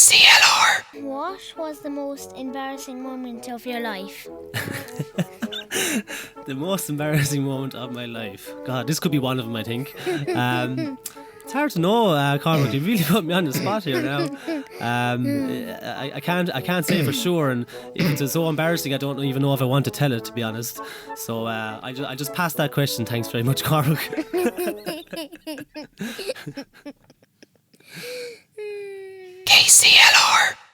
KCLR. What was the most embarrassing moment of your life? The most embarrassing moment of my life. God, this could be one of them, I think. It's hard to know, Cormac. You really put me on the spot here now. I can't say for sure, and if it's so embarrassing, I don't even know if I want to tell it, to be honest. So I just passed that question. Thanks very much, Cormac. KCLR.